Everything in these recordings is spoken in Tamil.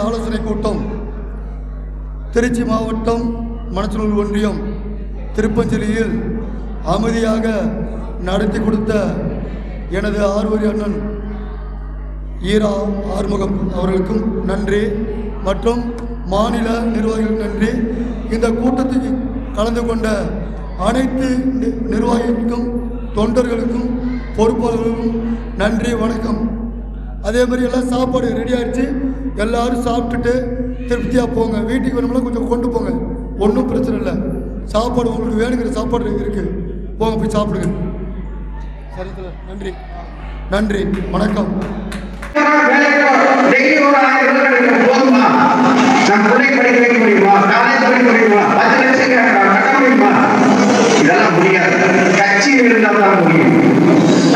ஆலோசனை கூட்டம் திருச்சி மாவட்டம் மணச்சநல்லூர் ஒன்றியம் திருப்பஞ்சலியில் அமைதியாக நடத்தி கொடுத்த எனது ஆர்வரி அண்ணன் ஈரா ஆறுமுகம் அவர்களுக்கும் நன்றி மற்றும் மாநில நிர்வாகிகளுக்கு நன்றி. இந்த கூட்டத்தில் கலந்து கொண்ட அனைத்து நிர்வாகிகளுக்கும் தொண்டர்களுக்கும் பொறுப்பாளர்களுக்கும் நன்றி, வணக்கம். அதே மாதிரி எல்லாம் சாப்பாடு ரெடி ஆகிடுச்சு, எல்லோரும் சாப்பிட்டுட்டு திருப்தியாக போங்க. வீட்டுக்கு வேணும்னா கொஞ்சம் கொண்டு போங்க, ஒன்றும் பிரச்சனை இல்லை. சாப்பாடு உங்களுக்கு வேணுங்கிற சாப்பாடு இருக்குது, போங்க போய் சாப்பிடுங்க. சரி, நன்றி நன்றி, வணக்கம். இதெல்லாம் முடியாது, கட்சி இருந்தால்தான் முடியும்.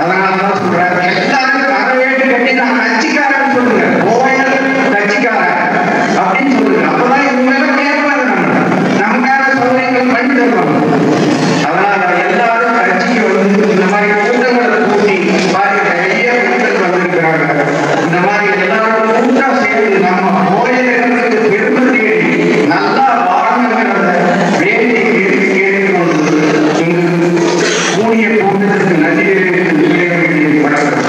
அதனாலதான் சொல்றேன், எல்லாரும் வரவேற்று கட்டி நான் கட்சிக்காரன் சொல்லுங்க, கட்சிக்காரன் அப்படின்னு சொல்லுங்க. அப்பதான் இவங்க எல்லாம் கேட்பாரு, நமக்கான சௌகரியங்கள் பண்ணி தருவாங்க. அதனால எல்லாரும் கட்சிக்கு வந்து இந்த மாதிரி கூட்டங்களை கூட்டி பாருங்க, நிறைய கூட்டங்கள் வந்திருக்கிறாங்க. இந்த மாதிரி எல்லாரும் கூட்டம் சேர்ந்து நம்ம கோயிலுக்கு பெருமை தேடி நல்லா வாழ்ந்துங்கிறத வேண்டி கேட்டுக்கொண்டு கூடிய கூட்டத்திற்கு நன்றி வணக்கம்.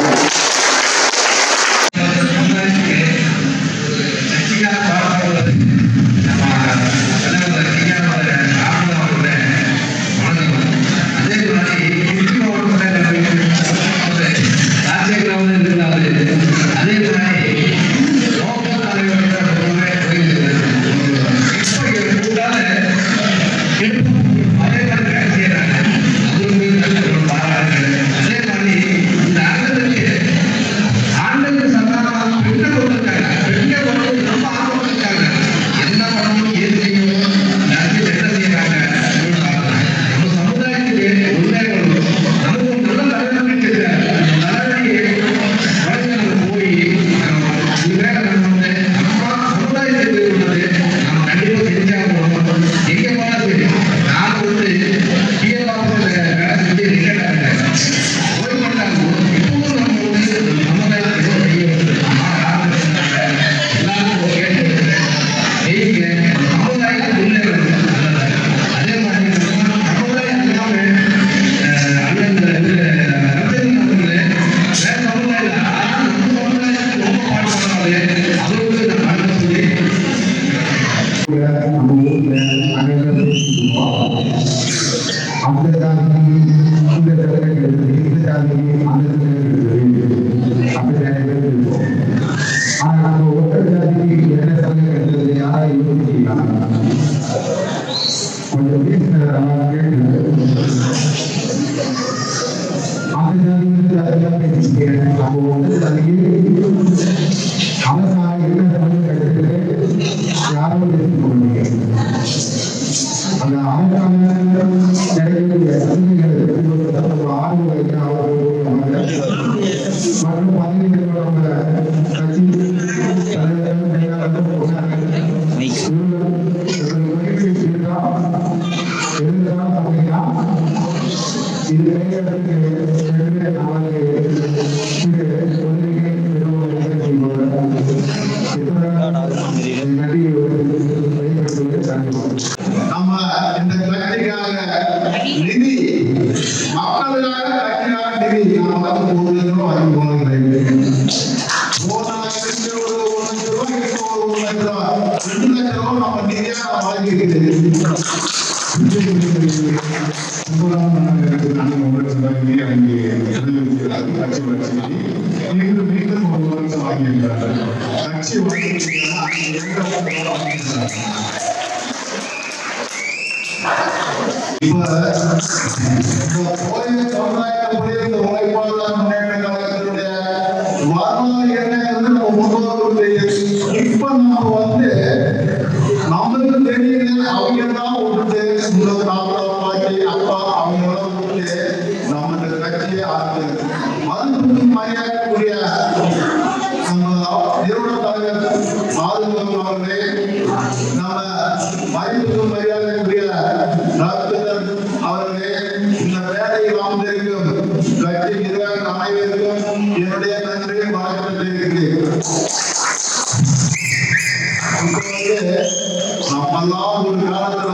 நம்மெல்லாம் ஒரு காலத்துல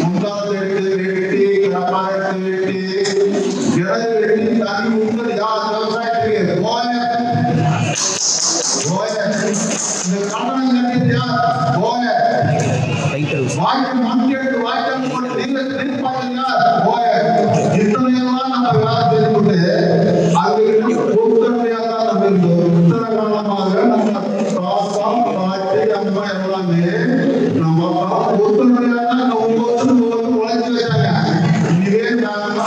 முந்தாத்தை வெட்டி கப்பாயத்தை வெட்டி கிணறு வெட்டி தண்ணி ஊற்றுறது யார் விவசாயத்துக்கு இந்த கட்டணம் கட்டிட்டு யார் வாய்க்கு மண் எடுத்து வாய்க்கால் போட்டு திருப்பாங்க யார் இத்தனையெல்லாம் நம்ம வேலை தெரிஞ்சுட்டு அங்க பொறுத்தமையாக தான் நம்ம இருந்தோம். இத்தனை காலமாக நம்ம பாசம் பாட்டு அம்மா எல்லாமே நம்ம ஒத்துமையாக தான் ஒவ்வொருத்தரும் உழைச்சி வச்சாங்க. இதுவே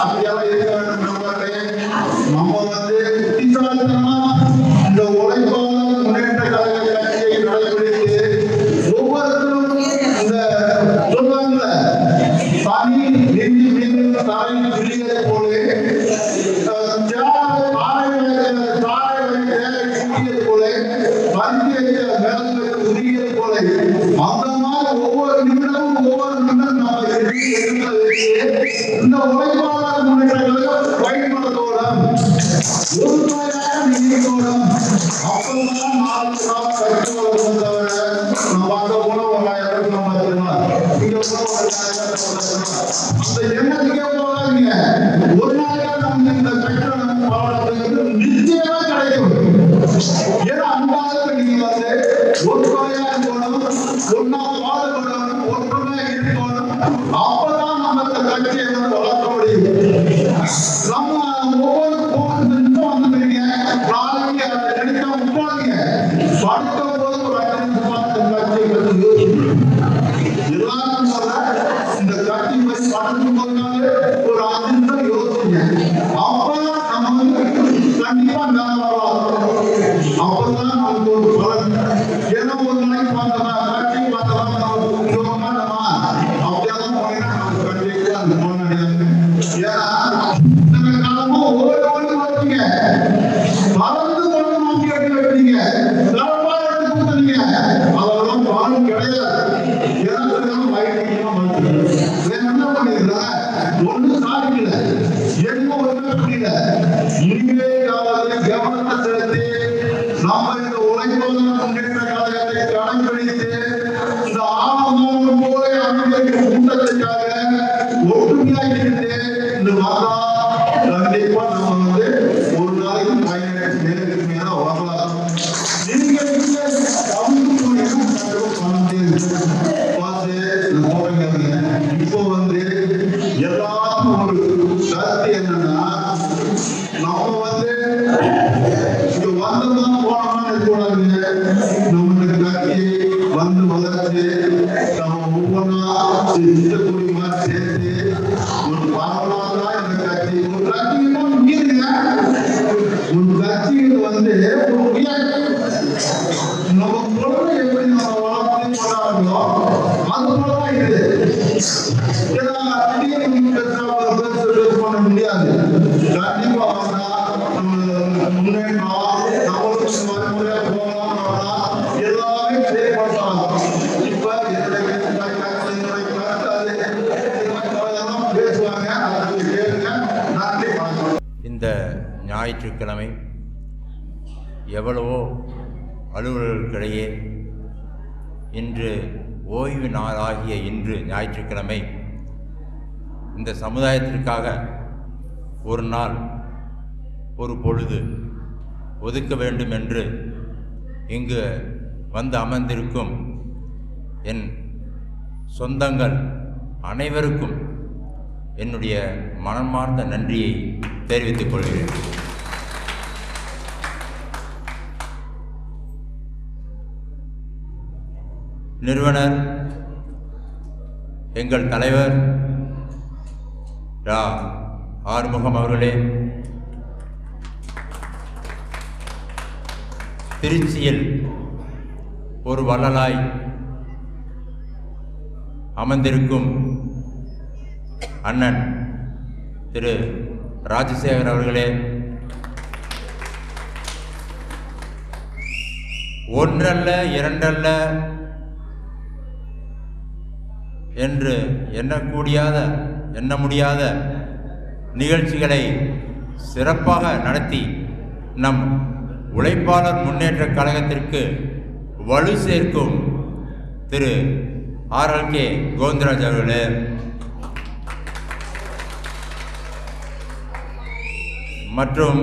அப்படியெல்லாம் இருக்க வேண்டும். நம்ம புத்திசாலித்தனமா இந்த உழைப்பாளர் முன்னேற்ற கழக கட்சியை நடைபெறுத்து ஒவ்வொருத்தரும் இந்த சொல்லுவாங்கல்ல தனி நெஞ்சு மீது தலை விழியதை போல அந்த மாதிரி ஒவ்வொரு நிமிடமும் இந்த உழைப்பாளர் முன்னேற்றங்களும் பயன்படுத்தோடும் உறுதுணையாக நீதித்தோடும் அப்பதான் நாலு நாள் கற்றுக்கொள்ள வந்தவரை நம்ம அந்த உணவு இங்க அந்த எண்ணத்துக்கே போகாதீங்க. ஒரு நாளைக்கு நம்ம இந்த கட்டணம் பாடத்துக்கு நிச்சயமா கிடைக்கும். ஏன்னா அந்த காலத்துல நீங்க ஒற்றுமையா இருக்கணும், ஒன்னா பாடுபடணும், ஒற்றுமையா இருக்கணும். அப்பதான் நம்ம இந்த கட்சியை வளர்க்க முடியும். நம்ம ஒவ்வொரு வந்துருக்கீங்க நாளைக்கு அதை நினைக்க உட்காருங்க. படுக்கும் போது ஒரு 5 நிமிஷம் கட்சியை பற்றி எல்லாரும் இந்த கட்சி பற்றி படுக்கும் போதுனாலே ஒரு 5 நிமிஷம் யோசிங்க. அப்பதான் நம்ம கண்டிப்பா மேல வரலாம். அப்பதான் நமக்கு ஒரு பலன். ஏன்னா ஒரு நாளைக்கு பார்த்தோம்னா கட்சி பார்த்தோம்னா அப்படியெல்லாம் போனீங்கன்னா நம்ம கண்டிப்பா அந்த போன ஏன்னா இந்த காலமும் ஓடி ஓடிங்க மறந்து கொண்டு நோக்கி எடுத்து வைப்பீங்க தரமா எடுத்து கொடுத்தீங்க. அதெல்லாம் பலன் கிடையாது. என்ன பண்ணிருக்கா ஒண்ணு சாதிக்கல என்ன ஒண்ணு புரியல. இனிமே கவனத்தை செலுத்தி நம்ம இந்த உழைப்பாளர் முன்னேற்ற கழகத்தை கடைபிடித்து இந்த ஆனந்தம் போல அமைதிக்கு கூட்டத்திற்காக ஒற்றுமையாக இருந்து இந்த மதா கண்டிப்பா நம்ம ஒரு நாளைக்கு நேருக்கு மேல வரலாம். நீங்க கவுந்து இப்போ எல்லாத்துக்கும் ஒரு கருத்து என்னன்னா நம்ம இங்க வந்ததான் போனோம்னு இருக்கக்கூடாதுங்க. நம்மளுக்கு கட்சி வந்து வளர்த்து நம்ம ஒவ்வொன்றா கூடிய மாதிரி சேர்த்து ஒரு பரவலாக இந்த கட்சி ஒரு கட்சிக்கு முக்கியங்க. ஒரு கட்சிக்கு ஒரு உயர் நம்ம குழந்தை எப்படி நம்ம வளர்த்து கொண்டாடுறோமோ அது போலதான் இது. பண்ண முடியாது. கண்டிப்பா முன்னேற்றம் நம்மளுக்கு வழிமுறையா போகலாம் எல்லாமே செயல்படுத்தலாம். இப்ப பேசுவாங்க கேளுங்க. நன்றி வணக்கம். இந்த ஞாயிற்றுக்கிழமை எவ்வளவோ அலுவலர்களுக்கிடையே இன்று ஓய்வு நாளாகிய இன்று ஞாயிற்றுக்கிழமை இந்த சமுதாயத்திற்காக ஒரு நாள் ஒரு பொழுது ஒதுக்க வேண்டும் என்று இங்கு வந்து அமர்ந்திருக்கும் என் சொந்தங்கள் அனைவருக்கும் என்னுடைய மனமார்ந்த நன்றியை தெரிவித்துக் கொள்கிறேன். நிறுவனர் எங்கள் தலைவர் ஆறுமுகம் அவர்களே, திருச்சியில் ஒரு வள்ளலாய் அமர்ந்திருக்கும் அண்ணன் திரு ராஜசேகர் அவர்களே, ஒன்றல்ல இரண்டல்ல என்று எண்ண முடியாத நிகழ்ச்சிகளை சிறப்பாக நடத்தி நம் உழைப்பாளர் முன்னேற்ற கழகத்திற்கு வலு சேர்க்கும் திரு ஆர்எல்கே கோவிந்தராஜ் அவர்களே, மற்றும்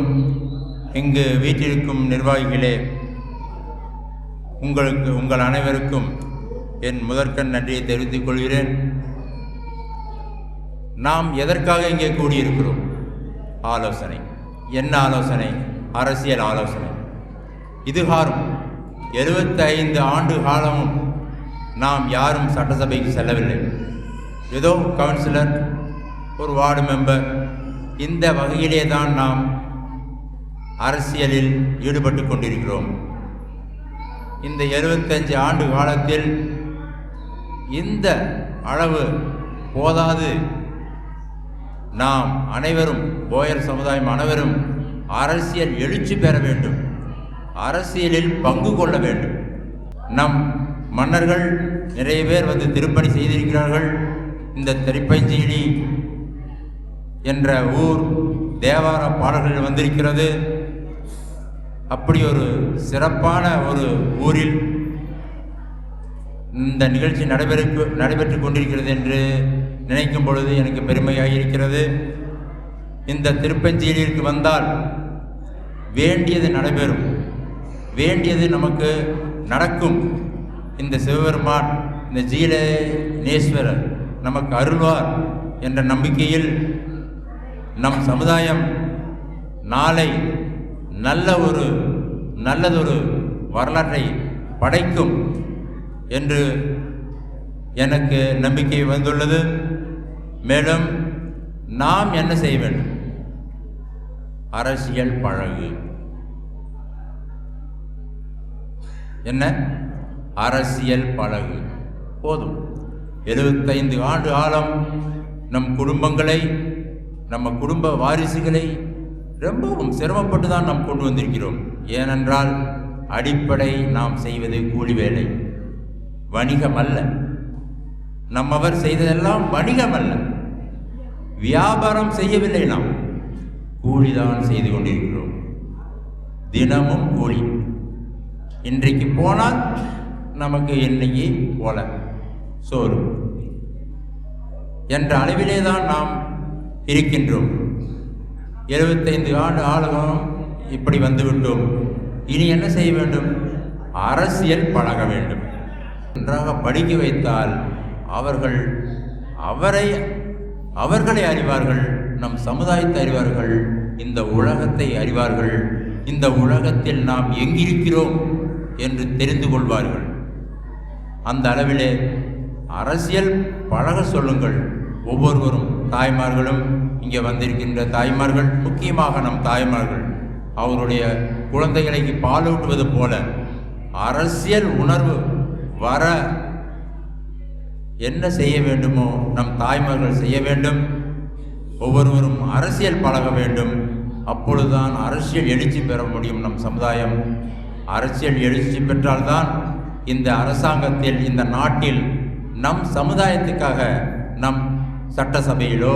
இங்கு வீட்டிற்கும் நிர்வாகிகளே, உங்கள் அனைவருக்கும் என் முதற்கண் நன்றியை தெரிவித்துக் கொள்கிறேன். நாம் எதற்காக இங்கே கூடியிருக்கிறோம்? ஆலோசனை. என்ன ஆலோசனை? அரசியல் ஆலோசனை. இதுகாரும் 75 ஆண்டு காலமும் நாம் யாரும் சட்டசபைக்கு செல்லவில்லை. ஏதோ கவுன்சிலர், ஒரு வார்டு மெம்பர், இந்த வகையிலே தான் நாம் அரசியலில் ஈடுபட்டு கொண்டிருக்கிறோம். இந்த 75 ஆண்டு காலத்தில் இந்த அளவு போதாது. நாம் அனைவரும், போயர் சமுதாயம் அனைவரும் அரசியல் எழுச்சி பெற வேண்டும், அரசியலில் பங்கு கொள்ள வேண்டும். நம் மன்னர்கள் நிறைய பேர் வந்து திருப்பணி செய்திருக்கிறார்கள். இந்த திருப்பஞ்சேரி என்ற ஊர் தேவார பாடல்கள் வந்திருக்கிறது. அப்படி ஒரு சிறப்பான ஒரு ஊரில் இந்த நிகழ்ச்சி நடைபெற்று கொண்டிருக்கிறது என்று நினைக்கும் பொழுது எனக்கு பெருமையாக இருக்கிறது. இந்த திருப்பஞ்சேரிக்கு வந்தால் வேண்டியது நடைபெறும், வேண்டியது நமக்கு நடக்கும். இந்த சிவபெருமான், இந்த ஜீலநேஸ்வரர் நமக்கு அருள்வார் என்ற நம்பிக்கையில் நம் சமுதாயம் நாளை நல்லதொரு வரலாற்றை படைக்கும் என்று எனக்கு நம்பிக்கை வந்துள்ளது. மேலும் நாம் என்ன செய்ய வேண்டும்? அரசியல் பழகு. என்ன? அரசியல் பழகு. போதும். 75 ஆண்டு காலம் நம் குடும்பங்களை, நம்ம குடும்ப வாரிசுகளை ரொம்பவும் சிரமப்பட்டு தான் நாம் கொண்டு வந்திருக்கிறோம். ஏனென்றால் அடிப்படை நாம் செய்வது கூலி வேலை, வணிகம் அல்ல. நம்மவர் செய்ததெல்லாம் வணிகம் அல்ல, வியாபாரம் செய்யவில்லை. நாம் கூலிதான் செய்து கொண்டிருக்கிறோம். தினமும் கூலி. இன்றைக்கு போனால் நமக்கு இன்னைக்கு போல சோறு என்ற அளவிலே தான் நாம் இருக்கின்றோம். 75 ஆண்டு ஆளுகம் இப்படி வந்துவிட்டோம். இனி என்ன செய்ய வேண்டும்? அரசியல் பழக வேண்டும். நன்றாக படிக்க வைத்தால் அவர்களை அறிவார்கள், நம் சமுதாயத்தை அறிவார்கள், இந்த உலகத்தை அறிவார்கள். இந்த உலகத்தில் நாம் எங்கிருக்கிறோம் என்று தெரிந்து கொள்வார்கள். அந்த அளவிலே அரசியல் பழக சொல்லுங்கள். ஒவ்வொருவரும், தாய்மார்களும், இங்கே வந்திருக்கின்ற தாய்மார்கள், முக்கியமாக நம் தாய்மார்கள் அவருடைய குழந்தைகளுக்கு பாலூட்டுவது போல அரசியல் உணர்வு வர என்ன செய்ய வேண்டுமோ நம் தாய்மார்கள் செய்ய வேண்டும். ஒவ்வொருவரும் அரசியல் பழக வேண்டும். அப்பொழுதுதான் அரசியல் எழுச்சி பெற முடியும். நம் சமுதாயம் அரசியல் எழுச்சி பெற்றால்தான் இந்த அரசாங்கத்தில், இந்த நாட்டில் நம் சமுதாயத்துக்காக நம் சட்டசபையிலோ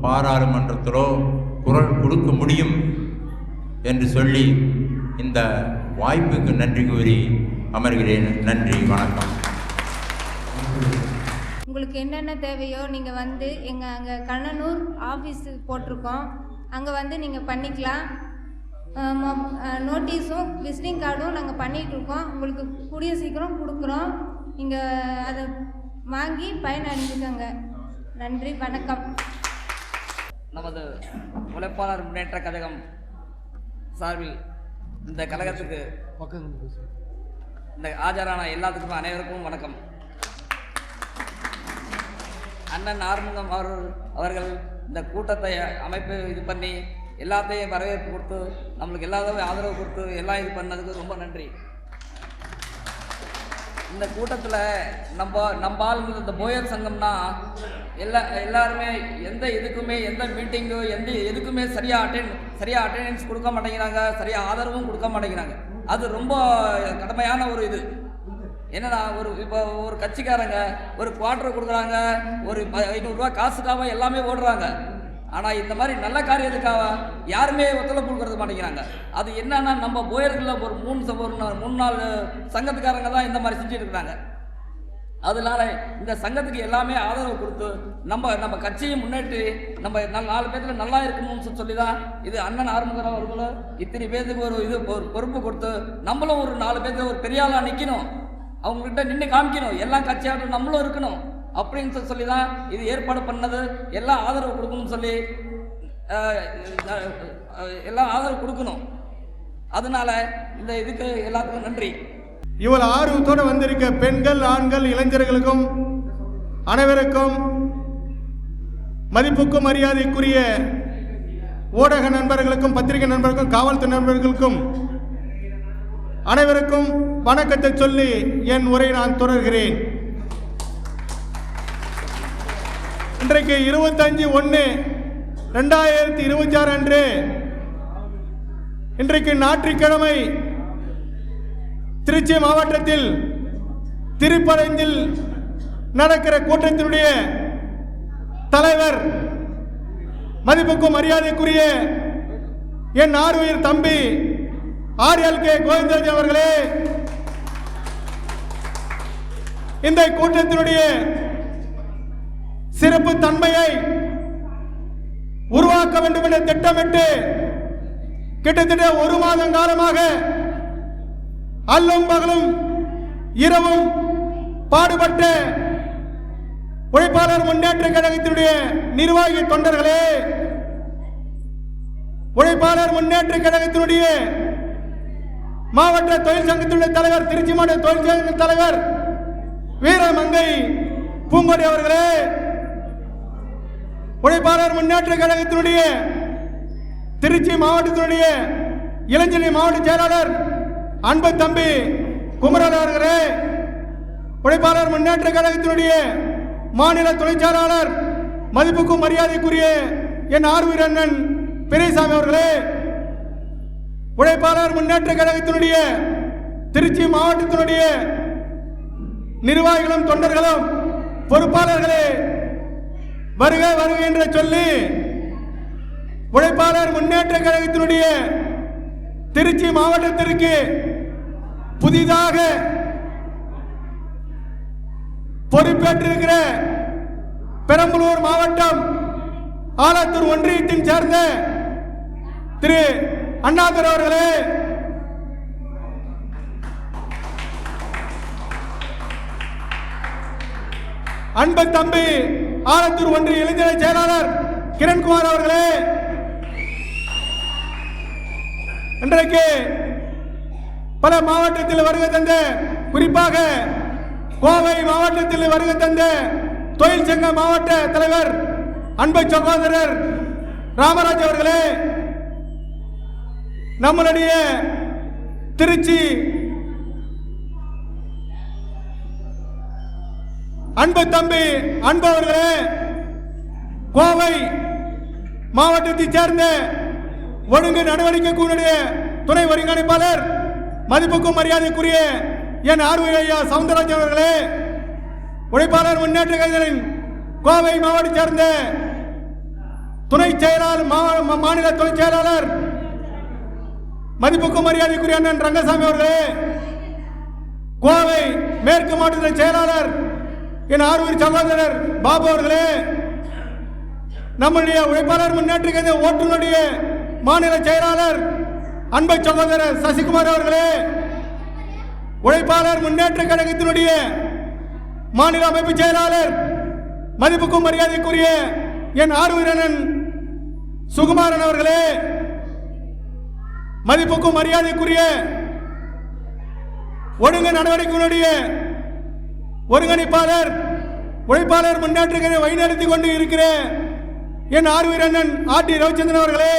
பாராளுமன்றத்திலோ குரல் கொடுக்க முடியும் என்று சொல்லி இந்த வாய்ப்புக்கு நன்றி கூறி அமர்கிறேன். நன்றி, வணக்கம். உங்களுக்கு என்னென்ன தேவையோ நீங்கள் வந்து எங்கள் அங்கே கண்ணனூர் ஆஃபீஸு போட்டிருக்கோம், அங்கே வந்து நீங்கள் பண்ணிக்கலாம். நோட்டீஸும் விசிட்டிங் கார்டும் நாங்கள் பண்ணிகிட்ருக்கோம். உங்களுக்கு கூடிய சீக்கிரம் கொடுக்குறோம். நீங்கள் அதை வாங்கி பயனடைஞ்சுக்கோங்க. நன்றி, வணக்கம். நமது உழைப்பாளர் முன்னேற்ற கழகம் சார்பில் இந்த கழகத்துக்கு இந்த ஆஜரான எல்லாத்துக்கும் அனைவருக்கும் வணக்கம். அண்ணன் ஆறுமுகம் அவர்கள் இந்த கூட்டத்தை அமைப்பு இது பண்ணி எல்லாத்தையும் வரவேற்பு கொடுத்து நம்மளுக்கு எல்லாத்தையும் ஆதரவு கொடுத்து எல்லாம் இது பண்ணதுக்கு ரொம்ப நன்றி. இந்த கூட்டத்தில் நம்ம ஆளுங்க இந்த போயர் சங்கம்னா எல்லாருமே எந்த இதுக்குமே, எந்த மீட்டிங்கு, எதுக்குமே சரியாக அட்டெண்டன்ஸ் கொடுக்க மாட்டேங்கிறாங்க, சரியாக ஆதரவும் கொடுக்க மாட்டேங்கிறாங்க. அது ரொம்ப கடமையான ஒரு இது. என்னன்னா, இப்போ ஒரு கட்சிக்காரங்க ஒரு குவார்டர் கொடுக்குறாங்க, ஒரு 500 ரூபா காசுக்காக எல்லாமே ஓடுறாங்க. ஆனால் இந்த மாதிரி நல்ல காரியத்துக்காக யாருமே ஒத்துழைப்பு கொடுக்கறது மாட்டேங்கிறாங்க. அது என்னன்னா, நம்ம போயர்களில் ஒரு 3-4 சங்கத்துக்காரங்க தான் இந்த மாதிரி செஞ்சுட்டு இருக்கிறாங்க. அதனால இந்த சங்கத்துக்கு எல்லாமே ஆதரவு கொடுத்து நம்ம கட்சியை முன்னேற்றி நம்ம 4 பேருக்கு நல்லா இருக்கணும்னு சொல்லி தான் இது அண்ணன் ஆறுமுகராவ் அவர்களும் இத்தனை பேருக்கு ஒரு பொறுப்பு கொடுத்து நம்மளும் ஒரு 4 பேருக்கு ஒரு பெரிய ஆளாக நிற்கணும், அவங்ககிட்ட நின்று காமிக்கணும், எல்லாம் கட்சியாட்டும் நம்மளும் இருக்கணும் அப்படின்னு சொல்லி தான் இது ஏற்பாடு பண்ணது. எல்லாம் ஆதரவு கொடுக்கணும்னு சொல்லி எல்லாம் ஆதரவு கொடுக்கணும். அதனால இந்த இதுக்கு எல்லாத்துக்கும் நன்றி. இவ்வளவு ஆர்வத்தோடு வந்திருக்க பெண்கள், ஆண்கள், இளைஞர்களுக்கும் அனைவருக்கும் மதிப்புக்கும் மரியாதைக்குரிய ஊடக நண்பர்களுக்கும், பத்திரிகை நண்பர்களுக்கும், காவல்துறை நண்பர்களுக்கும் அனைவருக்கும் வணக்கத்தை சொல்லி என் உரை நான் தொடர்கிறேன். இன்றைக்கு 25/1/2026 அன்று இன்றைக்கு ஞாயிற்றுக்கிழமை திருச்சி மாவட்டத்தில் திருப்பரங்கில் நடக்கிற கூட்டத்தினுடைய தலைவர், மதிப்புக்கும் மரியாதைக்குரிய என் ஆர்வீர் தம்பி RLK கோவிந்தராஜ் அவர்களே, இந்த கூட்டத்தினுடைய சிறப்பு தன்மையை உருவாக்க வேண்டும் என்ற திட்டமிட்டு கிட்டத்தட்ட 1 மாதம் காலமாக அல்லும் பகலும் இரவும் பாடுபட்ட உழைப்பாளர் முன்னேற்ற கழகத்தினுடைய நிர்வாகி தொண்டர்களே, உழைப்பாளர் முன்னேற்ற கழகத்தினுடைய மாவட்ட தொழிற்சங்கத்தினுடைய தலைவர், திருச்சி மாவட்ட தொழிற்சங்க தலைவர் வீரமங்கை பூங்கொடி அவர்களே, உழைப்பாளர் முன்னேற்ற கழகத்தினுடைய திருச்சி மாவட்டத்தினுடைய இளைஞரணி மாவட்ட செயலாளர் அன்பு தம்பி குமரன் அவர்களே, உழைப்பாளர் முன்னேற்ற கழகத்தினுடைய மாநில துணை செயலாளர் மதிப்புக்கும் மரியாதைக்குரிய என் ஆர்வீர் அண்ணன் பெரியசாமி அவர்களே, உழைப்பாளர் முன்னேற்ற கழகத்தினுடைய திருச்சி மாவட்டத்தினுடைய நிர்வாகிகளும் தொண்டர்களும் பொறுப்பாளர்களே, வருக வருக என்று சொல்லி உழைப்பாளர் முன்னேற்ற கழகத்தினுடைய திருச்சி மாவட்டத்திற்கு புதிதாக பொறுப்பேற்றிருக்கிற பெரம்பலூர் மாவட்டம் ஆலத்தூர் ஒன்றியத்தின் சேர்ந்த திரு அண்ணாதுரை அவர்களே, அன்பு தம்பி ஆலத்தூர் ஒன்றிய இளைஞர் செயலாளர் கிரண்குமார் அவர்களே, இன்றைக்கு பல மாவட்டத்தில் வருகை தந்த, குறிப்பாக கோவை மாவட்டத்தில் வருகை தந்த தொழிற்சங்க மாவட்ட தலைவர் அன்பு சகோதரர் ராமராஜ் அவர்களே, நம்மளுடைய திருச்சி அன்பு தம்பி அன்பு அவர்களே, கோவை மாவட்டத்தைச் சேர்ந்த ஒழுங்கு நடவடிக்கை குழுவுடைய துணை ஒருங்கிணைப்பாளர் மதிப்புக்கும் மரியாதைக்குரிய என் ஆர்வீர் ஐயா சவுந்தரராஜன் அவர்களே, உழைப்பாளர் முன்னேற்ற கழகத்தின் கோவை மாவட்ட சேர்ந்த துணை செயலாளர் மாநில துணை செயலாளர் மதிப்புக்கும் மரியாதைக்குரிய அண்ணன் ரங்கசாமி அவர்களே, கோவை மேற்கு மாவட்டத்தின் செயலாளர் என் ஆர்வீர் சகோதரர் பாபு அவர்களே, நம்முடைய உழைப்பாளர் முன்னேற்ற கழக ஓட்டுநருடைய மாநில செயலாளர் அன்பு சகோதரர் சசிகுமார் அவர்களே, உழைப்பாளர் முன்னேற்ற கழகத்தினுடைய மாநில அமைப்பு செயலாளர் மதிப்புக்கும் மரியாதைக்குரிய என் ஆர்வீரன் சுகுமாரன் அவர்களே, மதிப்புக்கும் மரியாதைக்குரிய ஒழுங்கு நடவடிக்கைகளுடைய ஒருங்கிணைப்பாளர் உழைப்பாளர் முன்னேற்ற கழகம் வழிநடத்தி கொண்டு இருக்கிற என் ஆர்வீரன் RT ரவிச்சந்திரன் அவர்களே,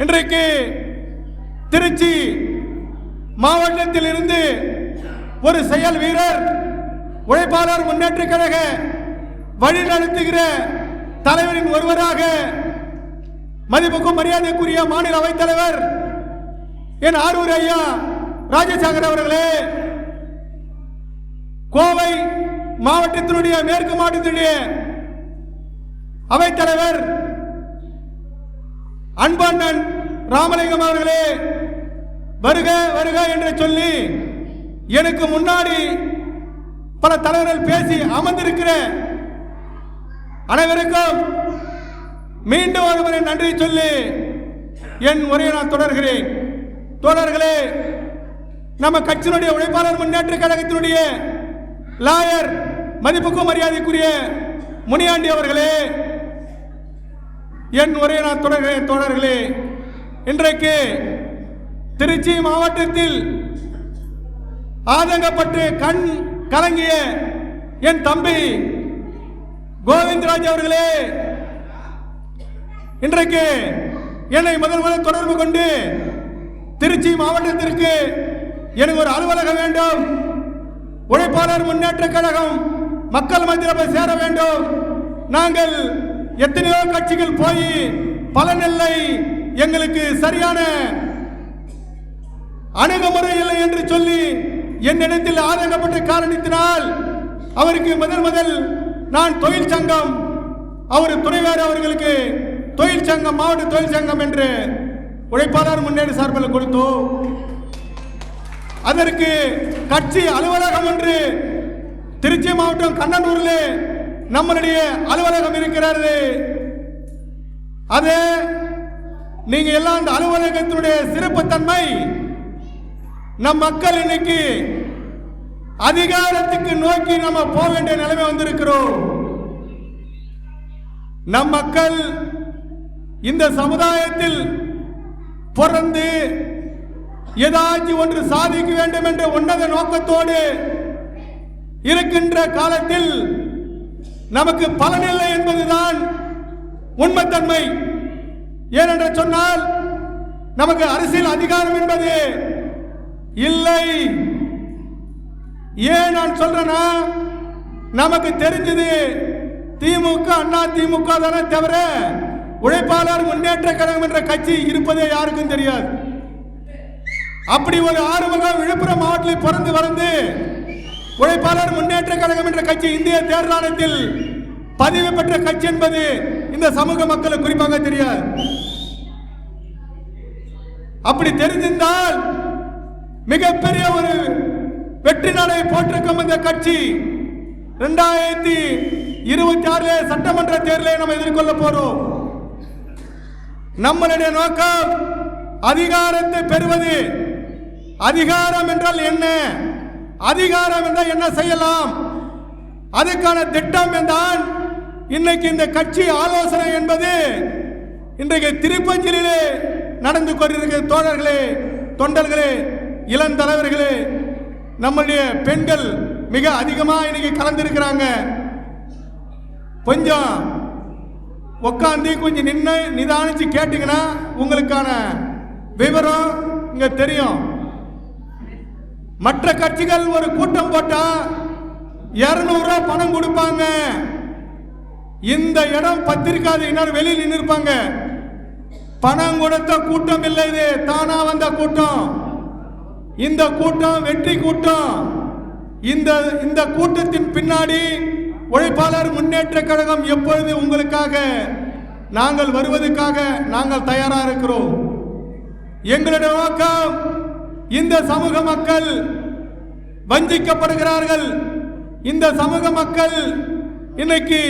இன்றைக்கு திருச்சி மாவட்டத்தில் இருந்து ஒரு செயல் வீரர் உழைப்பாளர் முன்னேற்ற கழக வழிநடத்துகிற தலைவரின் ஒருவராக மதிப்புக்கும் மரியாதைக்குரிய மாநில அவைத்தலைவர் என் ஆரூர் ஐயா ராஜசேகர் அவர்களே, கோவை மாவட்டத்தினுடைய மேற்கு மாவட்டத்தினுடைய அவைத்தலைவர் அன்பண்ணன் ராமலிங்கம் அவர்களே, வருக வருக என்று சொல்லி எனக்கு முன்னாடி பல தலைவர்கள் பேசி அமர்ந்திருக்கிற அனைவருக்கும் மீண்டும் ஒருமுறை நன்றி சொல்லி என் உரையை நான் தொடர்கிறேன். தோழர்களே, நம்ம கட்சியினுடைய உழைப்பாளர் முன்னேற்ற கழகத்தினுடைய லாயர் மதிப்புக்கும் மரியாதைக்குரிய முனியாண்டி அவர்களே, என் உரையை நான் தொடர்கிறேன். தோழர்களே, இன்றைக்கு திருச்சி மாவட்டத்தில் ஆதங்கப்பட்டு கண் கலங்கிய என் தம்பி கோவிந்தராஜ் அவர்களே, இன்றைக்கு என்னை முதல் தொடர்பு கொண்டு திருச்சி மாவட்டத்திற்கு எனக்கு ஒரு அலுவலகம் வேண்டும், உழைப்பாளர் முன்னேற்ற கழகம் மக்கள் மத்தியில் போய் சேர வேண்டும், நாங்கள் எத்தனையோ கட்சிகள் போய் பலனில்லை, எங்களுக்கு சரியான அணுகுமுறை இல்லை என்று சொல்லி என்னிடத்தில் ஆதங்கப்பட்ட காரணத்தினால் அவருக்கு முதல் நான் தொழில் சங்கம், அவர் துணைவேறு அவர்களுக்கு தொழில் சங்கம், மாவட்ட தொழில் சங்கம் என்று உழைப்பாளர் முன்னேற்ற சார்பில் கொடுத்தோம். அதற்கு கட்சி அலுவலகம் என்று திருச்சி மாவட்டம் கண்ணனூரில் நம்மளுடைய அலுவலகம் இருக்கிறது. அது நீங்க எல்லாம் அந்த அலுவலகத்தினுடைய சிறப்புத்தன்மை, நம் மக்கள் இன்னைக்கு அதிகாரத்துக்கு நோக்கி நம்ம போக வேண்டிய நிலைமை வந்திருக்கிறோம். நம் மக்கள் இந்த சமுதாயத்தில் பிறந்து ஏதாச்சும் ஒன்று சாதிக்க வேண்டும் என்ற உன்னத நோக்கத்தோடு இருக்கின்ற காலத்தில் நமக்கு பலனில்லை என்பதுதான் உண்மைத்தன்மை. ஏனென்று சொன்னால் நமக்கு அரசியல் அதிகாரம் என்பது இல்லை. ஏன் நான் சொல்றேன்னா, நமக்கு தெரிஞ்சது திமுக, அண்ணா திமுக தானே தவிர உழைப்பாளர் முன்னேற்ற கழகம் என்ற கட்சி இருப்பதே யாருக்கும் தெரியாது. அப்படி ஒரு ஆறுமுகம் விழுப்புரம் மாவட்டத்தில் பிறந்து வளர்ந்து உழைப்பாளர் முன்னேற்ற கழகம் என்ற கட்சி இந்திய தேர்தல் ஆணையத்தில் பதிவு பெற்ற கட்சி என்பது இந்த சமூக மக்களுக்கு குறிப்பாக தெரியாது. அப்படி தெரிந்திருந்தால் மிகப்பெரிய ஒரு வெற்றி நடை போட்டிருக்கும் இந்த கட்சி 2026 சட்டமன்ற தேர்தலை நம்ம எதிர்கொள்ள போறோம். நம்மளுடைய நோக்கம் அதிகாரத்தை பெறுவது. அதிகாரம் என்றால் என்ன, அதிகாரம் என்றால் என்ன செய்யலாம், அதுக்கான திட்டம் என்றால் இன்னைக்கு இந்த கட்சி ஆலோசனை என்பது இன்றைக்கு திருப்பஞ்சிலே நடந்து கொண்டிருக்கிற தோழர்களே, தொண்டர்களே, இளம் தலைவர்களே, நம்முடைய பெண்கள் மிக அதிகமாக இன்னைக்கு கலந்திருக்கிறாங்க. கொஞ்சம் உட்காந்து கொஞ்சம் நின்று நிதானிச்சு கேட்டீங்கன்னா உங்களுக்கான விவரம் இங்க தெரியும். மற்ற கட்சிகள் ஒரு கூட்டம் போட்டா 200 ரூபாய் பணம் கொடுப்பாங்க. இந்த இடம் பத்திரிக்காது, இன்னொரு வெளியில் நின்று இருப்பாங்க. பணம் கொடுத்த கூட்டம் இல்லை, இது தானா வந்த கூட்டம். இந்த கூட்டம் வெற்றி கூட்டம். இந்த கூட்டத்தின் பின்னாடி உழைப்பாளர் முன்னேற்ற கழகம் எப்பொழுது உங்களுக்காக நாங்கள் வருவதற்காக நாங்கள் தயாராக இருக்கிறோம். எங்களுடைய நோக்கம், இந்த சமூக மக்கள் வஞ்சிக்கப்படுகிறார்கள். இந்த சமூக மக்கள் இன்னைக்கு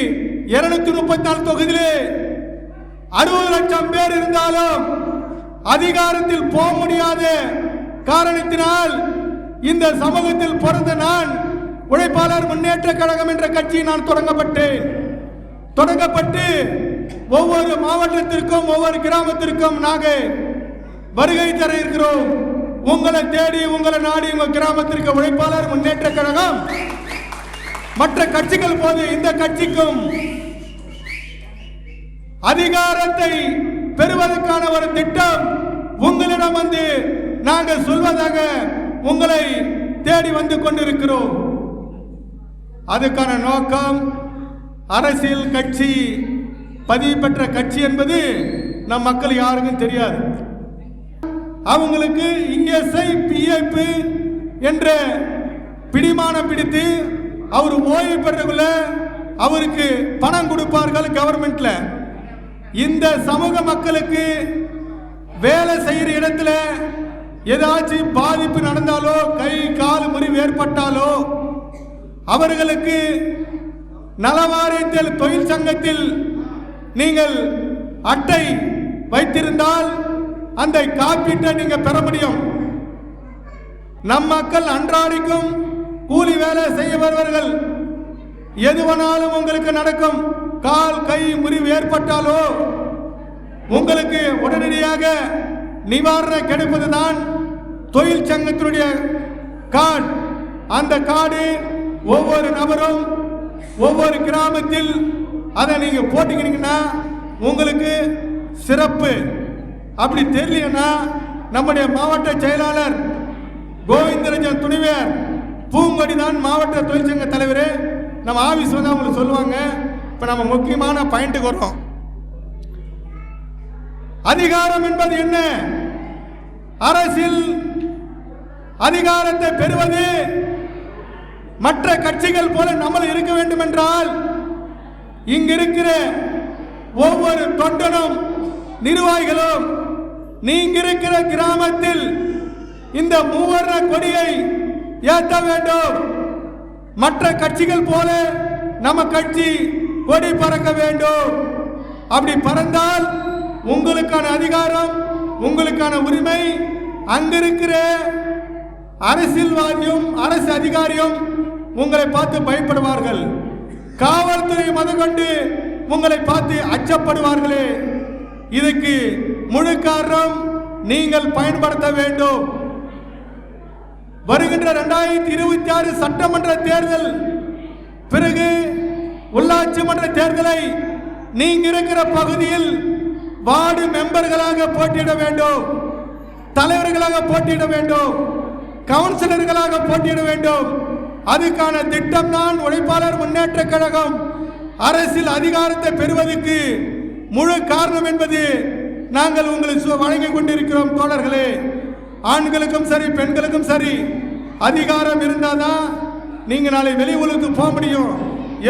234 தொகுதியிலே 60 லட்சம் பேர் இருந்தாலும் அதிகாரத்தில் போக முடியாத காரணத்தினால் இந்த சமூகத்தில் பிறந்த நான் உழைப்பாளர் முன்னேற்ற கழகம் என்ற கட்சி நான் தொடங்கப்பட்டு ஒவ்வொரு மாவட்டத்திற்கும் ஒவ்வொரு கிராமத்திற்கும் நாங்கள் வருகை தர இருக்கிறோம். உங்களை தேடி, உங்களை நாடி, உங்கள் கிராமத்திற்கு உழைப்பாளர் முன்னேற்ற கழகம் மற்ற கட்சிகள் போது இந்த கட்சிக்கும் அதிகாரத்தை பெறுவதற்கான ஒரு திட்டம் உங்களிடம் வந்து நாங்கள் சொல்வதாக உங்களை தேடி வந்து கொண்டிருக்கிறோம். அதுக்கான நோக்கம், அரசியல் கட்சி, பதிவு பெற்ற கட்சி என்பது நம் மக்கள் யாருக்கும் தெரியாது. அவங்களுக்கு இஎஸ்ஐ பிஎஃப் என்ற பிடிமானம் பிடித்து அவர் ஓய்வு பெற்றக்குள்ள அவருக்கு பணம் கொடுப்பார்கள் கவர்மெண்ட்ல. இந்த சமூக மக்களுக்கு வேலை செய்கிற இடத்துல ஏதாச்சும் பாதிப்பு நடந்தாலோ, கை கால் முறிவு ஏற்பட்டாலோ, அவர்களுக்கு நலவாரியத்தில் தொழில் சங்கத்தில் நீங்கள் அட்டை வைத்திருந்தால் அந்த காப்பீட்டை நீங்க பெற முடியும். நம் மக்கள் அன்றாடிக்கும் கூலி வேலை செய்ய வருவார்கள். எதுவனாலும் உங்களுக்கு நடக்கும். கால் கை முறிவு ஏற்பட்டாலோ உங்களுக்கு உடனடியாக நிவாரணம் கிடைப்பதுதான் தொழில் சங்கத்தினுடைய கார்டு. அந்த கார்டு ஒவ்வொரு நபரும் ஒவ்வொரு கிராமத்தில் அதை நீங்க போட்டுக்கிட்டீங்கன்னா உங்களுக்கு சிறப்பு. அப்படி தெரியலன்னா நம்முடைய மாவட்ட செயலாளர் கோவிந்தராஜன் துணைவர் பூங்கொடி தான் மாவட்ட தொழிற்சங்க தலைவர். நம்ம ஆபீஸ் வந்து அவங்களுக்கு சொல்லுவாங்க. இப்ப நம்ம முக்கியமான பாயிண்ட்டுக்கு வரோம். அதிகாரம் என்பது என்ன? அரசியல் அதிகாரத்தை பெறுவது மற்ற கட்சிகள் போல நம்மள இருக்க வேண்டும் என்றால் இங்க இருக்கிற ஒவ்வொரு தொண்டனும் நிர்வாகிகளும் நீங்க இருக்கிற கிராமத்தில் இந்த மூவர்ண கொடியை ஏற்ற வேண்டும். மற்ற கட்சிகள் போல நம்ம கட்சி கொடி பறக்க வேண்டும். அப்படி பறந்தால் உங்களுக்கான அதிகாரம், உங்களுக்கான உரிமை, அங்கிருக்கிற அரசியல்வாதியும் அரசு அதிகாரியும் உங்களை பார்த்து பயப்படுவார்கள். காவல்துறை முதற்கொண்டு உங்களை பார்த்து அச்சப்படுவார்களே. இதுக்கு முழு காரணம் நீங்கள் பயன்படுத்த வேண்டும். வருகின்ற 2026 சட்டமன்ற தேர்தல் பிறகு உள்ளாட்சி மன்ற தேர்தலை நீங்க இருக்கிற பகுதியில் வார்டு மெம்பர்களாக போட்டியிட வேண்டும், தலைவர்களாக போட்டியிட வேண்டும், கவுன்சிலர்களாக போட்டியிட வேண்டும். அதுக்கான திட்டம் தான் உழைப்பாளர் முன்னேற்ற கழகம் அரசியல் அதிகாரத்தை பெறுவதற்கு முழு காரணம் என்பது நாங்கள் உங்களுக்கு வழங்கிக் கொண்டிருக்கிறோம். தோழர்களே, ஆண்களுக்கும் சரி பெண்களுக்கும் சரி அதிகாரம் இருந்தாதான் நீங்க நாளை வெளி உலகத்துக்கு போக முடியும்,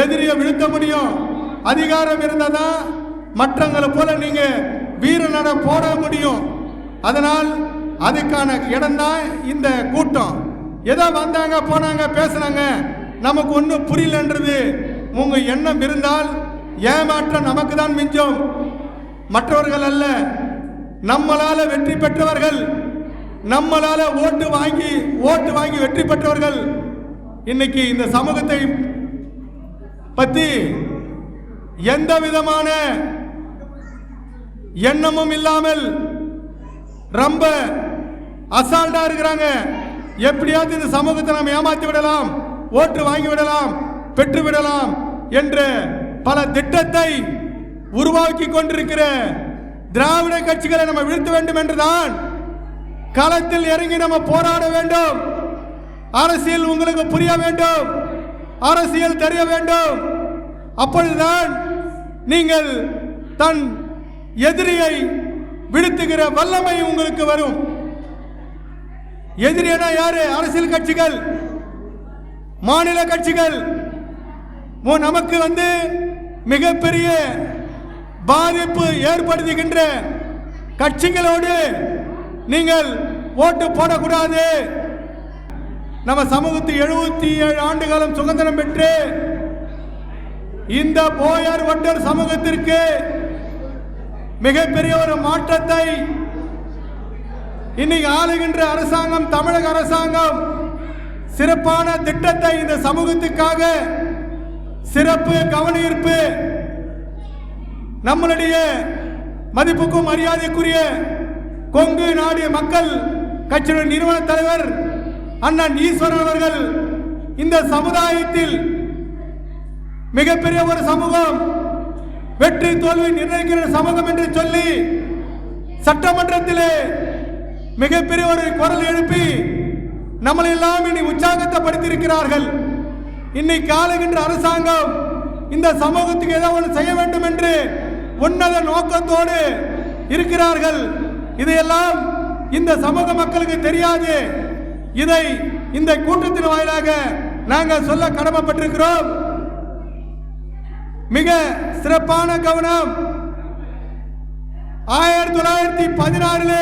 எதிரியை வீழ்த்த முடியும். அதிகாரம் இருந்தாதான் மற்றவங்களை போல நீங்க வீரநட போட முடியும். அதனால் அதுக்கான இடம் தான் இந்த கூட்டம். ஏதோ வந்தாங்க போனாங்க பேசுனாங்க நமக்கு ஒன்றும் புரியலன்றது உங்க எண்ணம் இருந்தால் ஏமாற்றம் நமக்கு தான் மிஞ்சும், மற்றவர்கள் அல்ல. நம்மளால வெற்றி பெற்றவர்கள், நம்மளால ஓட்டு வாங்கி வெற்றி பெற்றவர்கள் இன்னைக்கு இந்த சமூகத்தை பத்தி எந்த விதமான எண்ணமும் இல்லாமல் ரொம்ப அசால்ட்டா இருக்கிறாங்க. எப்படியாவது இந்த சமூகத்தை நாம் ஏமாற்றி விடலாம், ஓட்டு வாங்கி விடலாம், பெற்று விடலாம் என்ற பல திட்டத்தை உருவாக்கி கொண்டிருக்கிற திராவிட கட்சிகளை நம்ம வீழ்த்த வேண்டும் என்றுதான் களத்தில் இறங்கி நம்ம போராட வேண்டும். அரசியல் உங்களுக்கு புரிய வேண்டும், அரசியல் தெரிய வேண்டும். அப்பொழுதுதான் நீங்கள் தன் எதிரியை வீழ்த்துகிற வல்லமை உங்களுக்கு வரும். எதிரினா யாரு? அரசியல் கட்சிகள், மாநில கட்சிகள். நமக்கு வந்து மிகப்பெரிய பாதிப்பு ஏற்படுத்துகின்ற கட்சிகளோடு நீங்கள் ஓட்டு போடக்கூடாது. நம்ம சமூகத்து 77 ஆண்டு காலம் சுதந்திரம் பெற்று இந்த போயர் வட்டர் சமூகத்திற்கு மிகப்பெரிய ஒரு மாற்றத்தை இன்னைக்கு ஆளுகின்ற அரசாங்கம், தமிழக அரசாங்கம் சிறப்பான திட்டத்தை இந்த சமூகத்துக்காக சிறப்பு கவனஈர்ப்பு நம்மளுடைய மதிப்புக்கும் மரியாதைக்குரிய கொங்கு நாடு மக்கள் கட்சியுடைய நிறுவன தலைவர் அண்ணன் ஈஸ்வரன் அவர்கள் இந்த சமுதாயத்தில் மிகப்பெரிய ஒரு சமூகம், வெற்றி தோல்வி நிர்ணயிக்கிற சமூகம் என்று சொல்லி சட்டமன்றத்திலே மிகப்பெரிய ஒரு குரல் எழுப்பி நம்மளை எல்லாம் இனி உற்சாகப்படுத்தியிருக்கிறார்கள். இன்னைக்கு ஆளுகின்ற அரசாங்கம் இந்த சமூகத்துக்கு ஏதோ ஒன்று செய்ய வேண்டும் என்று உன்னத நோக்கத்தோடு இருக்கிறார்கள். இதையெல்லாம் இந்த சமூக மக்களுக்கு தெரியாது. இதை இந்த கூட்டத்தின் வாயிலாக நாங்கள் சொல்ல கடமைப்பட்டிருக்கிறோம். மிக சிறப்பான கவனம். 1916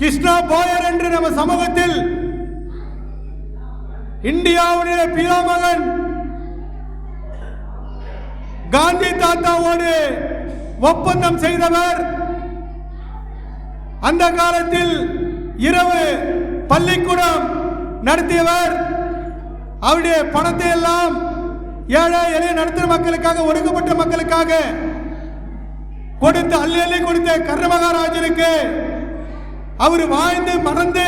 கிருஷ்ணா போயர் என்று நம்ம சமூகத்தில் இந்தியாவுடைய பிதாமகன் காந்தி தாத்தாவோடு ஒப்பந்தம் செய்தவர். அந்த காலத்தில் இரவு பள்ளிக்கூடம் நடத்தியவர். அவருடைய பணத்தை எல்லாம் ஏழை எளிய நடுத்தர மக்களுக்காக, ஒடுக்கப்பட்ட மக்களுக்காக கொடுத்து அள்ளி அள்ளி கொடுத்த கர்ணமகாராஜனுக்கு அவர் வாழ்ந்து மறந்து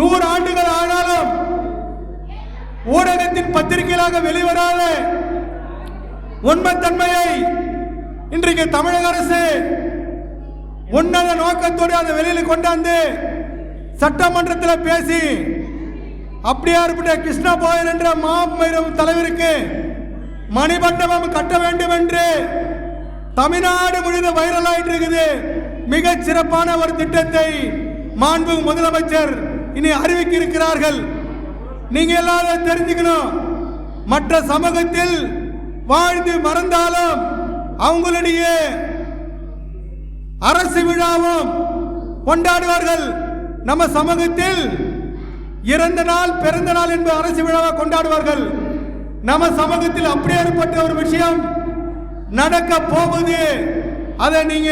100 ஆண்டுகள் ஆனாலும் ஊடகத்தின் பத்திரிகைகளாக வெளிவராத உண்மைத்தன்மையை இன்றைக்கு தமிழக அரசு உன்னத நோக்கத்தோடு அதை வெளியில் கொண்டாந்து சட்டமன்றத்தில் பேசி அப்படியாற்பட்ட கிருஷ்ணா போயர் என்ற மாபெரும் தலைவருக்கு மணிமண்டபம் கட்ட வேண்டும் என்று தமிழ்நாடு முழுவதும் வைரல் ஆயிட்டு இருக்குது. மிக சிறப்பான ஒரு திட்டத்தை மாண்பு முதலமைச்சர் இனி அறிவிக்க இருக்கிறார்கள். நீங்க எல்லாரும் தெரிஞ்சுக்கணும், மற்ற சமூகத்தில் வாழ்ந்து மறந்தாலும் அவங்களுடைய அரசு விழாவும் கொண்டாடுவார்கள். நம்ம சமூகத்தில் இறந்த நாள், பிறந்த நாள் என்பது அரசு விழாவை கொண்டாடுவார்கள். நம்ம சமூகத்தில் அப்படியேற்பட்ட ஒரு விஷயம் நடக்க போகுது. அதை நீங்க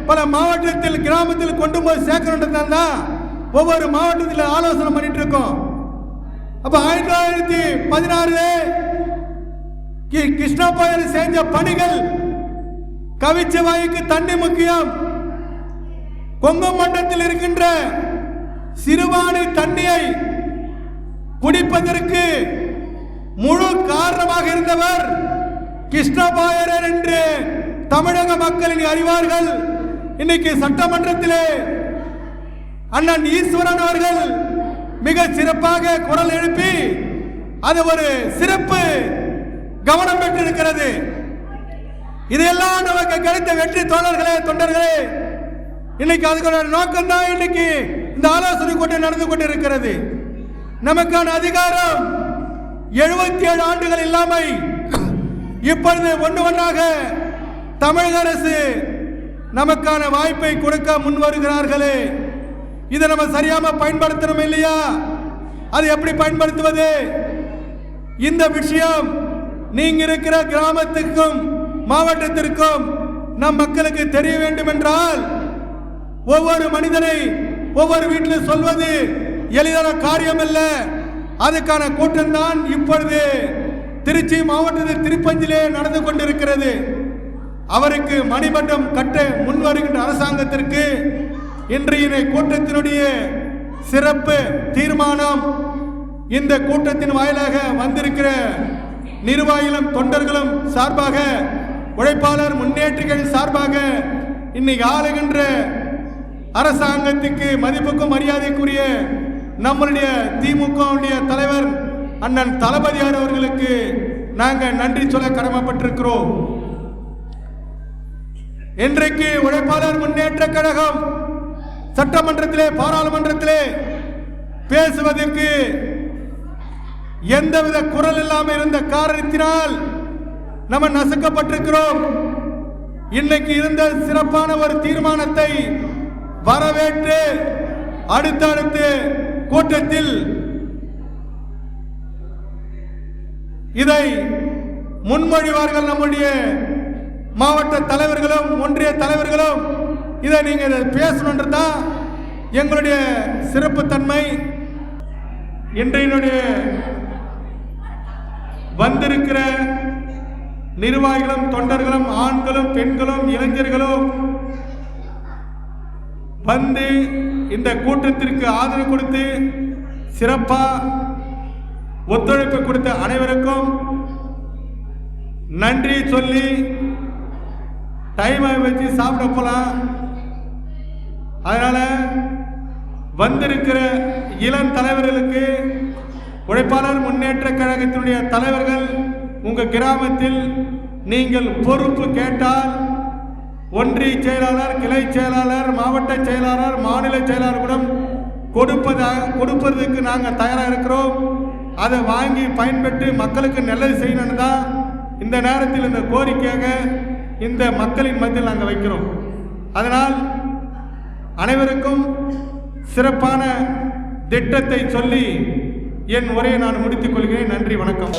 பல மாவட்டத்தில், கிராமத்தில் கொண்டு போய் சேர்க்கணும் தான் ஒவ்வொரு மாவட்டத்தில் ஆலோசனை பண்ணிட்டு இருக்கோம். அப்ப 1916 கிருஷ்ணா போயர் செஞ்ச பணிகள், கவிச்ச வாய்க்கு தண்ணி முக்கியம். கொங்கு மண்டலத்தில் இருக்கின்ற சிறுவாணி தண்ணியை குடிப்பதற்கு முழு காரணமாக இருந்தவர் கிருஷ்ணா போயர் என்று தமிழக மக்களின் அறிவார்கள். இன்னைக்கு சட்டமன்றத்திலே அண்ணன் ஈஸ்வரன் அவர்கள் மிக சிறப்பாக குரல் எழுப்பி அது ஒரு சிறப்பு கவனம் பெற்றிருக்கிறது. இதையெல்லாம் நமக்கு கிடைத்த வெற்றி தோழர்களே, தொண்டர்களே, இன்னைக்கு அதுக்கான நோக்கம் தான் இன்னைக்கு இந்த ஆலோசனை கூட்டம் நடந்து கொண்டிருக்கிறது. நமக்கான அதிகாரம் 77 ஆண்டுகள் இல்லாமை இப்பொழுது ஒன்றாக தமிழக அரசு நமக்கான வாய்ப்பை கொடுக்க முன் வருகிறார்களே. இதை நம்ம சரியாக பயன்படுத்தணும் இல்லையா? அது எப்படி பயன்படுத்துவது? இந்த விஷயம் நீங்க இருக்கிற கிராமத்திற்கும் மாவட்டத்திற்கும் நம் மக்களுக்கு தெரிய வேண்டும் என்றால் ஒவ்வொரு மனிதனை ஒவ்வொரு வீட்டில் சொல்வது எளிதான காரியம் அல்ல. அதுக்கான கூட்டம் தான் இப்பொழுது திருச்சி மாவட்டத்தில் திருப்பஞ்சிலே நடந்து கொண்டிருக்கிறது. அவருக்கு மணிமண்டபம் கட்ட முன் வருகின்ற அரசாங்கத்திற்கு இன்றைய கூட்டத்தினுடைய சிறப்பு தீர்மானம், இந்த கூட்டத்தின் வாயிலாக வந்திருக்கிற நிர்வாகிகளும் தொண்டர்களும் சார்பாக, உழைப்பாளர் முன்னேற்றங்கள் சார்பாக இன்னைக்கு ஆளுகின்ற அரசாங்கத்துக்கு மதிப்புக்கும் மரியாதைக்குரிய நம்மளுடைய திமுக தலைவர் அண்ணன் தளபதியார் அவர்களுக்கு நாங்கள் நன்றி சொல்ல கடமைப்பட்டிருக்கிறோம். இன்றைக்கு உழைப்பாளர் முன்னேற்ற கழகம் சட்டமன்றத்திலே, பாராளுமன்றத்திலே பேசுவதற்கு எந்தவித குரல் இல்லாமல் இருந்த காரணத்தினால் நம்ம நசுக்கப்பட்டிருக்கிறோம். இன்னைக்கு இருந்த சிறப்பான ஒரு தீர்மானத்தை வரவேற்று அடுத்தடுத்து கூட்டத்தில் இதை முன்மொழிவார்கள். நம்முடைய மாவட்ட தலைவர்களும் ஒன்றிய தலைவர்களும் இதை நீங்க பேசணுன்றதான் எங்களுடைய சிறப்பு தன்மை. இன்றைய வந்திருக்கிற நிர்வாகிகளும் தொண்டர்களும் ஆண்களும் பெண்களும் இளைஞர்களும் வந்து இந்த கூட்டத்திற்கு ஆதரவு கொடுத்து சிறப்பா ஒத்துழைப்பு கொடுத்த அனைவருக்கும் நன்றி சொல்லி டைமை வச்சு சாப்பிட போலாம். அதனால வந்திருக்கிற இளம் தலைவர்களுக்கு, உழைப்பாளர் முன்னேற்ற கழகத்தினுடைய தலைவர்கள், உங்க கிராமத்தில் நீங்கள் பொறுப்பு கேட்டால் ஒன்றிய செயலாளர், கிளை செயலாளர், மாவட்ட செயலாளர், மாநில செயலாளர் கூட கொடுப்பதற்கு நாங்கள் தயாராக இருக்கிறோம். அதை வாங்கி பயன்பெற்று மக்களுக்கு நல்லது செய்யணும்னு தான் இந்த நேரத்தில் இந்த கோரிக்கையாக இந்த மக்களின் மத்தியில் நாங்கள் வைக்கிறோம். அதனால் அனைவருக்கும் சிறப்பான திட்டத்தை சொல்லி என் உரையை நான் முடித்துக் கொள்கிறேன். நன்றி, வணக்கம்.